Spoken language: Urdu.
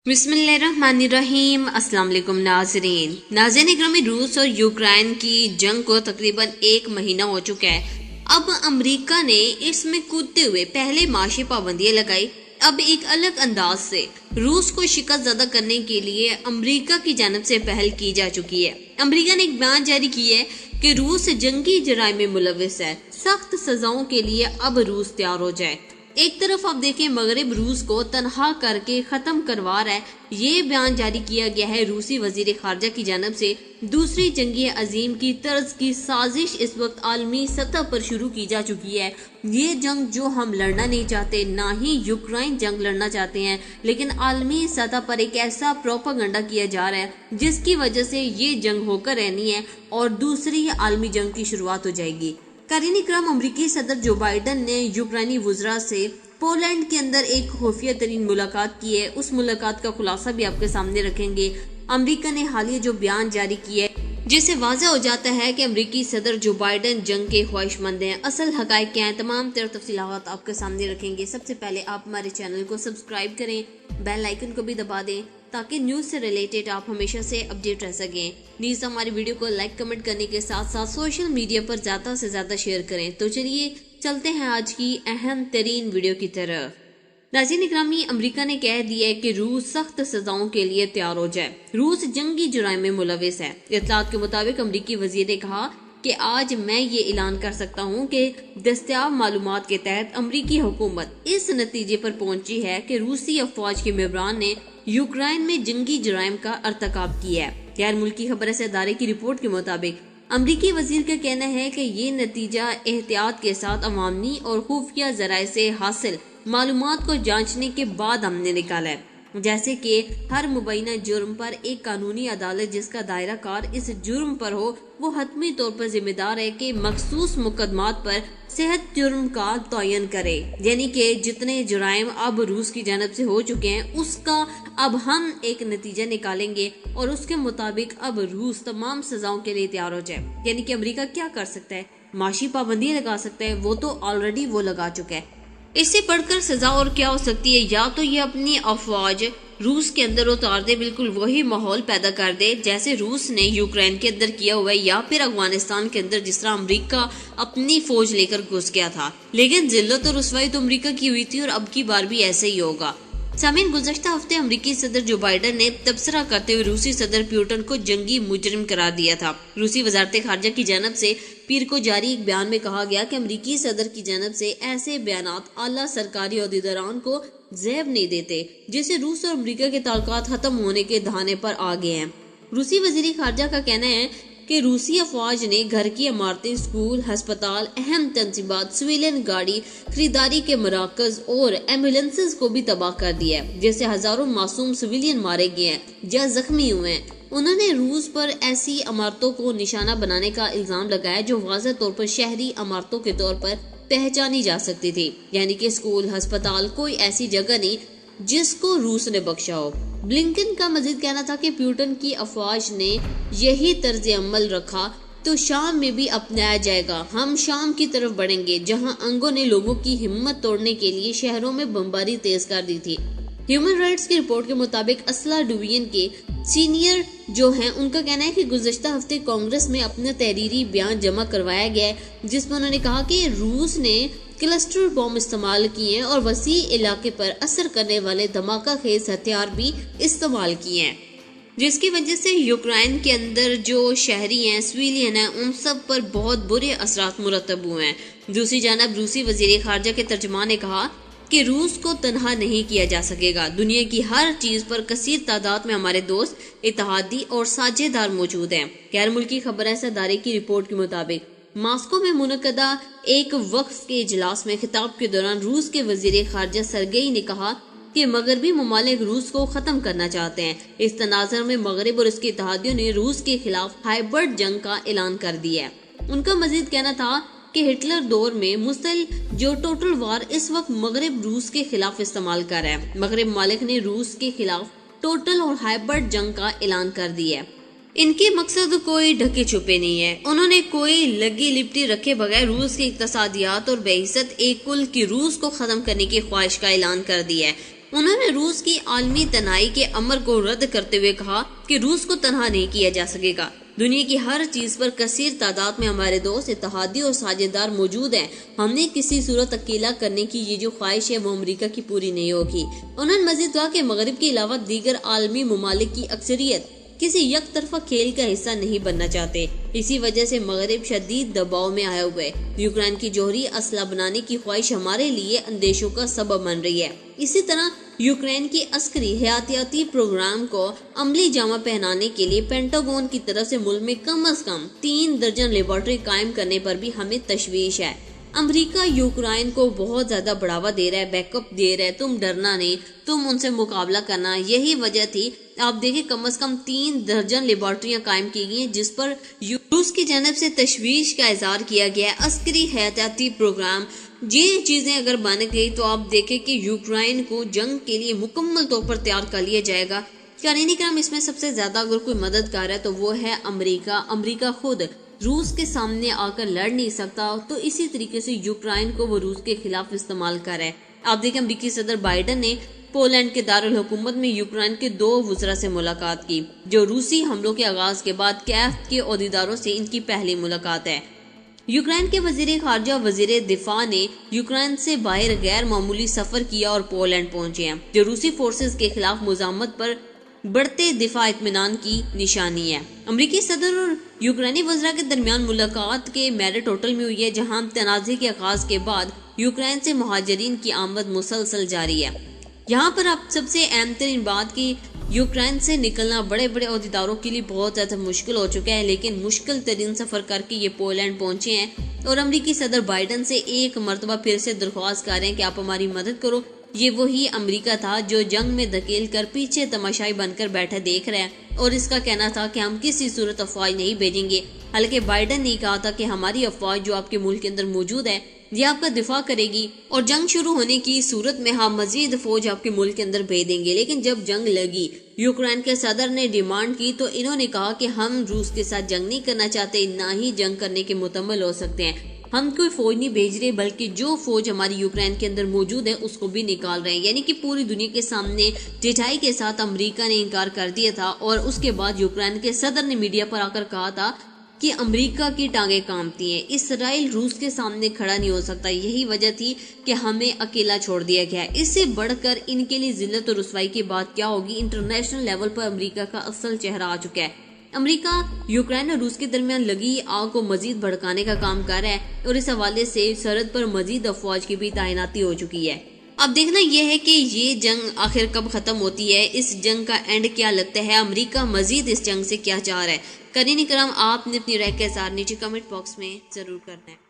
بسم اللہ الرحمن الرحیم۔ السلام علیکم ناظرین گرامی، روس اور یوکرائن کی جنگ کو تقریباً 1 مہینہ ہو چکا ہے۔ اب امریکہ نے اس میں کودتے ہوئے پہلے معاشی پابندیاں لگائی۔ اب ایک الگ انداز سے روس کو شکست زدہ کرنے کے لیے امریکہ کی جانب سے پہل کی جا چکی ہے۔ امریکہ نے ایک بیان جاری کیا ہے کہ روس جنگی جرائم میں ملوث ہے، سخت سزاؤں کے لیے اب روس تیار ہو جائے۔ ایک طرف آپ دیکھیں مغرب روس کو تنہا کر کے ختم کروا رہا ہے، یہ بیان جاری کیا گیا ہے روسی وزیر خارجہ کی جانب سے۔ دوسری جنگ عظیم کی طرز کی سازش اس وقت عالمی سطح پر شروع کی جا چکی ہے۔ یہ جنگ جو ہم لڑنا نہیں چاہتے، نہ ہی یوکرائن جنگ لڑنا چاہتے ہیں، لیکن عالمی سطح پر ایک ایسا پروپیگنڈا کیا جا رہا ہے جس کی وجہ سے یہ جنگ ہو کر رہنی ہے اور دوسری عالمی جنگ کی شروعات ہو جائے گی۔ قارئین اکرام، امریکی صدر جو بائیڈن نے یوکرائنی وزراء سے پولینڈ کے اندر ایک خفیہ ترین ملاقات کی ہے، اس ملاقات کا خلاصہ بھی آپ کے سامنے رکھیں گے۔ امریکہ نے حالیہ جو بیان جاری کیا ہے جس سے واضح ہو جاتا ہے کہ امریکی صدر جو بائیڈن جنگ کے خواہش مند ہیں۔ اصل حقائق کیا ہیں، تمام تر تفصیلات آپ کے سامنے رکھیں گے۔ سب سے پہلے آپ ہمارے چینل کو سبسکرائب کریں، بیل آئیکن کو بھی دبا دیں تاکہ نیوز سے ریلیٹڈ آپ ہمیشہ سے اپڈیٹ رہ سکیں۔ نیز ہماری ویڈیو کو لائک کمنٹ کرنے کے ساتھ ساتھ سوشل میڈیا پر زیادہ سے زیادہ شیئر کریں۔ تو چلیے چلتے ہیں آج کی اہم ترین ویڈیو کی طرف۔ ناظرین اکرامی، امریکہ نے کہہ دیا ہے کہ روس سخت سزاؤں کے لیے تیار ہو جائے۔ روس جنگی جرائم میں ملوث ہے۔ اطلاعات کے مطابق امریکی وزیر نے کہا کہ آج میں یہ اعلان کر سکتا ہوں کہ دستیاب معلومات کے تحت امریکی حکومت اس نتیجے پر پہنچی ہے کہ روسی افواج کے ممبران نے یوکرائن میں جنگی جرائم کا ارتکاب کیا ہے۔ غیر ملکی خبر رساں ادارے کی رپورٹ کے مطابق امریکی وزیر کا کہنا ہے کہ یہ نتیجہ احتیاط کے ساتھ عوامی اور خفیہ ذرائع سے حاصل معلومات کو جانچنے کے بعد ہم نے نکالا ہے، جیسے کہ ہر مبینہ جرم پر ایک قانونی عدالت جس کا دائرہ کار اس جرم پر ہو وہ حتمی طور پر ذمہ دار ہے کہ مخصوص مقدمات پر صحت جرم کا تعین کرے۔ یعنی کہ جتنے جرائم اب روس کی جانب سے ہو چکے ہیں اس کا اب ہم ایک نتیجہ نکالیں گے اور اس کے مطابق اب روس تمام سزاؤں کے لیے تیار ہو جائے۔ یعنی کہ امریکہ کیا کر سکتا ہے؟ معاشی پابندیاں لگا سکتا ہے، وہ تو آلریڈی وہ لگا چکا ہے۔ اس سے بڑھ کر سزا اور کیا ہو سکتی ہے؟ یا تو یہ اپنی افواج روس کے اندر اتار دے، بالکل وہی ماحول پیدا کر دے جیسے روس نے یوکرائن کے اندر کیا ہوا ہے، یا پھر افغانستان کے اندر جس طرح امریکہ اپنی فوج لے کر گھس گیا تھا، لیکن ذلت اور رسوائی تو امریکہ کی ہوئی تھی اور اب کی بار بھی ایسے ہی ہوگا۔ سامعین، گزشتہ ہفتے امریکی صدر جو بائیڈن نے تبصرہ کرتے ہوئے روسی صدر پیوٹن کو جنگی مجرم قرار دیا تھا۔ روسی وزارت خارجہ کی جانب سے پیر کو جاری ایک بیان میں کہا گیا کہ امریکی صدر کی جانب سے ایسے بیانات اعلیٰ سرکاری عہدیداران کو زیب نہیں دیتے جس سے روس اور امریکہ کے تعلقات ختم ہونے کے دہانے پر آ گئے ہیں۔ روسی وزیر خارجہ کا کہنا ہے کہ روسی افواج نے گھر کی عمارتیں، اسکول، ہسپتال، اہم تنصیبات، سویلین گاڑی خریداری کے مراکز اور ایمبولینسز کو بھی تباہ کر دیا ہے، جس سے ہزاروں معصوم سویلین مارے گئے ہیں یا زخمی ہوئے ہیں۔ انہوں نے روس پر ایسی عمارتوں کو نشانہ بنانے کا الزام لگایا جو واضح طور پر شہری عمارتوں کے طور پر پہچانی جا سکتی تھی، یعنی کہ اسکول، ہسپتال، کوئی ایسی جگہ نہیں جس کو روس نے بخشا ہو۔ بلنکن کا مزید کہنا تھا کہ پیوٹن کی افواج نے یہی طرز عمل رکھا تو شام میں بھی اپنایا جائے گا۔ ہم شام کی طرف بڑھیں گے جہاں انگوں نے لوگوں کی ہمت توڑنے کے لیے شہروں میں بمباری تیز کر دی تھی۔ ہیومن رائٹس کی رپورٹ کے مطابق اسلحہ ڈویژن کے سینئر جو ہیں ان کا کہنا ہے کہ گزشتہ ہفتے کانگریس میں اپنا تحریری بیان جمع کروایا گیا ہے جس میں انہوں نے کہا کہ روس نے کلسٹر بم استعمال کیے ہیں اور وسیع علاقے پر اثر کرنے والے دھماکہ خیز ہتھیار بھی استعمال کیے ہیں، جس کی وجہ سے یوکرائن کے اندر جو شہری ہیں، سویلین ہیں، ان سب پر بہت برے اثرات مرتب ہوئے ہیں۔ دوسری جانب روسی وزیر خارجہ کے ترجمان نے کہا کہ روس کو تنہا نہیں کیا جا سکے گا۔ دنیا کی ہر چیز پر کثیر تعداد میں ہمارے دوست، اتحادی اور ساجھے دار موجود ہیں۔ غیر ملکی خبر رساں ادارے کی رپورٹ کے مطابق ماسکو میں منعقدہ ایک وقف کے اجلاس میں خطاب کے دوران روس کے وزیر خارجہ سرگئی نے کہا کہ مغربی ممالک روس کو ختم کرنا چاہتے ہیں۔ اس تناظر میں مغرب اور اس کے اتحادیوں نے روس کے خلاف ہائبرڈ جنگ کا اعلان کر دیا ہے۔ ان کا مزید کہنا تھا کہ ہٹلر دور میں مسل جو ٹوٹل وار اس وقت مغرب روس کے خلاف استعمال کر رہا ہے۔ مغرب ممالک نے روس کے خلاف ٹوٹل اور ہائبرڈ جنگ کا اعلان کر دیا ہے۔ ان کے مقصد کوئی ڈھکے چھپے نہیں ہے۔ انہوں نے کوئی لگی لپٹی رکھے بغیر روس کے اقتصادیات اور بعثت ایک کل کی روس کو ختم کرنے کی خواہش کا اعلان کر دیا ہے۔ انہوں نے روس کی عالمی تنہائی کے امر کو رد کرتے ہوئے کہا کہ روس کو تنہا نہیں کیا جا سکے گا، دنیا کی ہر چیز پر کثیر تعداد میں ہمارے دوست، اتحادی اور ساجھیدار موجود ہیں، ہم نے کسی صورت اکیلا کرنے کی یہ جو خواہش ہے وہ امریکہ کی پوری نہیں ہوگی۔ انہوں نے مزید کہا کہ مغرب کے علاوہ دیگر عالمی ممالک کی اکثریت کسی یک طرفہ کھیل کا حصہ نہیں بننا چاہتے، اسی وجہ سے مغرب شدید دباؤ میں آیا ہوا ہے۔ یوکرائن کی جوہری اسلحہ بنانے کی خواہش ہمارے لیے اندیشوں کا سبب بن رہی ہے۔ اسی طرح یوکرائن کی عسکری حیاتیاتی پروگرام کو عملی جامہ پہنانے کے لیے پینٹاگون کی طرف سے ملک میں کم از کم 3 درجن لیبارٹری قائم کرنے پر بھی ہمیں تشویش ہے۔ امریکہ یوکرائن کو بہت زیادہ بڑھاوا دے رہا ہے، بیک اپ دے رہا ہے، تم ڈرنا نہیں، تم ان سے مقابلہ کرنا، یہی وجہ تھی آپ دیکھیں کم از کم 3 درجن لیبارٹریاں قائم کی گئی ہیں جس پر روس کی جانب سے تشویش کا اظہار کیا گیا ہے۔ عسکری حیاتیاتی پروگرام یہ چیزیں اگر بن گئی تو آپ دیکھیں کہ یوکرائن کو جنگ کے لیے مکمل طور پر تیار کر لیا جائے گا۔ قارئین کرام، اس میں سب سے زیادہ اگر کوئی مددگار ہے تو وہ ہے امریکہ۔ امریکہ خود روس کے سامنے آ کر لڑ نہیں سکتا، تو اسی طریقے سے یوکرائن کو وہ روس کے خلاف استعمال کر رہا ہے۔ آپ دیکھیں امریکی صدر بائیڈن نے پولینڈ کے دارالحکومت میں یوکرائن کے 2 وزراء سے ملاقات کی، جو روسی حملوں کے آغاز کے بعد کیف کے عہدیداروں سے ان کی پہلی ملاقات ہے۔ یوکرائن کے وزیر خارجہ وزیر دفاع نے یوکرائن سے باہر غیر معمولی سفر کیا اور پولینڈ پہنچے ہیں، جو روسی فورسز کے خلاف مزاحمت پر بڑھتے دفاع اطمینان کی نشانی ہے۔ امریکی صدر اور یوکرائنی وزراء کے درمیان ملاقات کے میرٹ ہوٹل میں ہوئی ہے، جہاں تنازع کے آغاز کے بعد یوکرائن سے مہاجرین کی آمد مسلسل جاری ہے۔ یہاں پر اب سب سے اہم ترین بات کہ یوکرائن سے نکلنا بڑے بڑے عہدیداروں کے لیے بہت زیادہ مشکل ہو چکا ہے، لیکن مشکل ترین سفر کر کے یہ پولینڈ پہنچے ہیں اور امریکی صدر بائیڈن سے ایک مرتبہ پھر سے درخواست کر رہے ہیں کہ آپ ہماری مدد کرو۔ یہ وہی امریکہ تھا جو جنگ میں دھکیل کر پیچھے تماشائی بن کر بیٹھا دیکھ رہا ہے، اور اس کا کہنا تھا کہ ہم کسی صورت افواج نہیں بھیجیں گے، حالانکہ بائیڈن نے کہا تھا کہ ہماری افواج جو آپ کے ملک کے اندر موجود ہے یہ آپ کا دفاع کرے گی، اور جنگ شروع ہونے کی صورت میں ہم مزید فوج آپ کے ملک کے اندر بھیج دیں گے۔ لیکن جب جنگ لگی، یوکرائن کے صدر نے ڈیمانڈ کی، تو انہوں نے کہا کہ ہم روس کے ساتھ جنگ نہیں کرنا چاہتے، نہ ہی جنگ کرنے کے متمل ہو سکتے ہیں، ہم کوئی فوج نہیں بھیج رہے، بلکہ جو فوج ہماری یوکرائن کے اندر موجود ہے اس کو بھی نکال رہے ہیں۔ یعنی کہ پوری دنیا کے سامنے ڈٹائی کے ساتھ امریکہ نے انکار کر دیا تھا، اور اس کے بعد یوکرائن کے صدر نے میڈیا پر آ کر کہا تھا کہ امریکہ کی ٹانگیں کانپتی ہیں، اسرائیل روس کے سامنے کھڑا نہیں ہو سکتا، یہی وجہ تھی کہ ہمیں اکیلا چھوڑ دیا گیا ہے۔ اس سے بڑھ کر ان کے لیے ذلت اور رسوائی کی بات کیا ہوگی؟ انٹرنیشنل لیول پر امریکہ کا اصل چہرہ آ چکا ہے۔ امریکہ یوکرائن اور روس کے درمیان لگی آگ کو مزید بھڑکانے کا کام کر رہا ہے، اور اس حوالے سے سرحد پر مزید افواج کی بھی تعیناتی ہو چکی ہے۔ اب دیکھنا یہ ہے کہ یہ جنگ آخر کب ختم ہوتی ہے، اس جنگ کا اینڈ کیا لگتا ہے، امریکہ مزید اس جنگ سے کیا چاہ رہا ہے۔ قارئین کرام، آپ نے اپنی رائے کے ساتھ نیچے کمنٹ باکس میں ضرور کرنا ہے۔